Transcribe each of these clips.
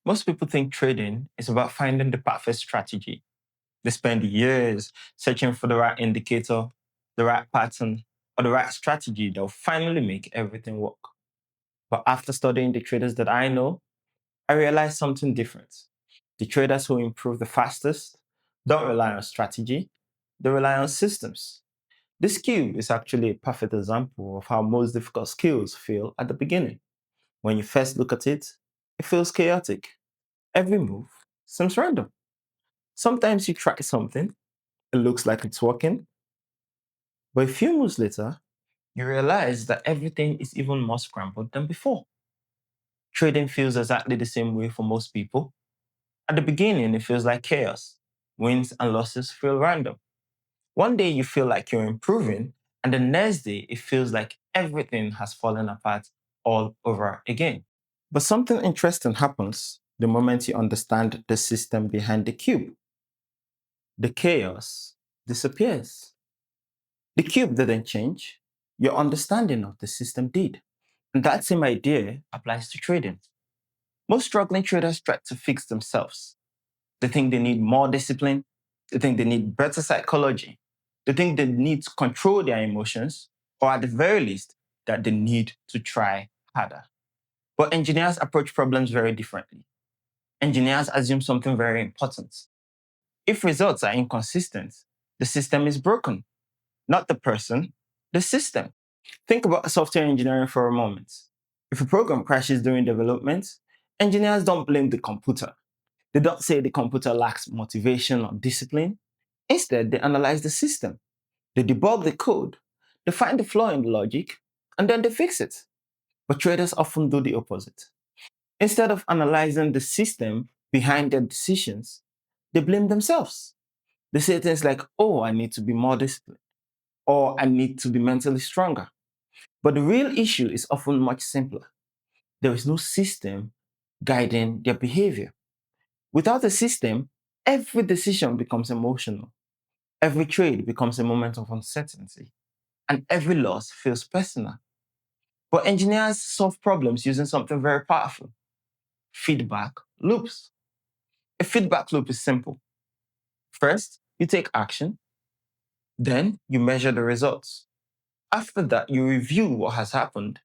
Most people think trading is about finding the perfect strategy. They spend years searching for the right indicator, the right pattern, or the right strategy that will finally make everything work. But after studying the traders that I know, I realized something different. The traders who improve the fastest don't rely on strategy, they rely on systems. This cube is actually a perfect example of how most difficult skills feel at the beginning. When you first look at it, it feels chaotic. Every move seems random. Sometimes you try something, it looks like it's working, but a few moves later, you realize that everything is even more scrambled than before. Trading feels exactly the same way for most people. At the beginning, it feels like chaos. Wins and losses feel random. One day you feel like you're improving, and the next day it feels like everything has fallen apart all over again. But something interesting happens the moment you understand the system behind the cube. The chaos disappears. The cube didn't change, your understanding of the system did. And that same idea applies to trading. Most struggling traders try to fix themselves. They think they need more discipline, they think they need better psychology, they think they need to control their emotions, or at the very least, that they need to try harder. But engineers approach problems very differently. Engineers assume something very important. If results are inconsistent, the system is broken, not the person, the system. Think about software engineering for a moment. If a program crashes during development, engineers don't blame the computer. They don't say the computer lacks motivation or discipline. Instead, they analyze the system. They debug the code. They find the flaw in the logic, and then they fix it. But traders often do the opposite. Instead of analyzing the system behind their decisions, they blame themselves. They say things like, oh, I need to be more disciplined, or I need to be mentally stronger. But the real issue is often much simpler. There is no system guiding their behavior. Without a system, every decision becomes emotional. Every trade becomes a moment of uncertainty, and every loss feels personal. But engineers solve problems using something very powerful: feedback loops. A feedback loop is simple. First, you take action, then you measure the results. After that, you review what has happened,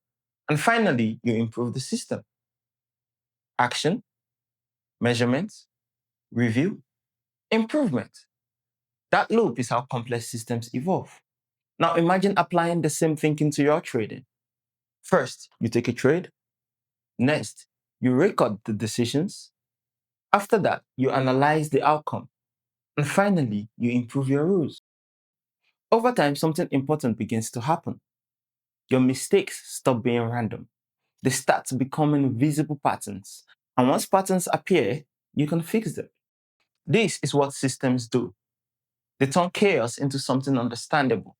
and finally, you improve the system. Action, measurement, review, improvement. That loop is how complex systems evolve. Now imagine applying the same thinking to your trading. First, you take a trade. Next, you record the decisions. After that, you analyze the outcome. And finally, you improve your rules. Over time, something important begins to happen. Your mistakes stop being random. They start becoming visible patterns. And once patterns appear, you can fix them. This is what systems do. They turn chaos into something understandable.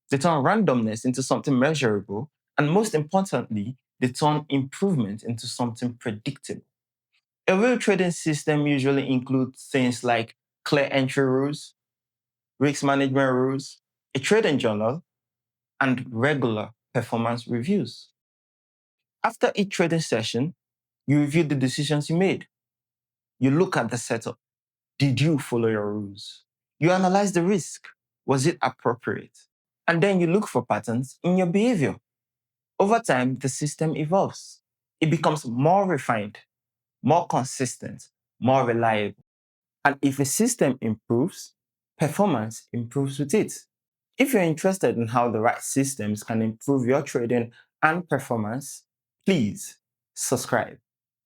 They turn randomness into something measurable. And most importantly, they turn improvement into something predictable. A real trading system usually includes things like clear entry rules, risk management rules, a trading journal, and regular performance reviews. After each trading session, you review the decisions you made. You look at the setup. Did you follow your rules? You analyze the risk. Was it appropriate? And then you look for patterns in your behavior. Over time, the system evolves. It becomes more refined, more consistent, more reliable. And if a system improves, performance improves with it. If you're interested in how the right systems can improve your trading and performance, please subscribe.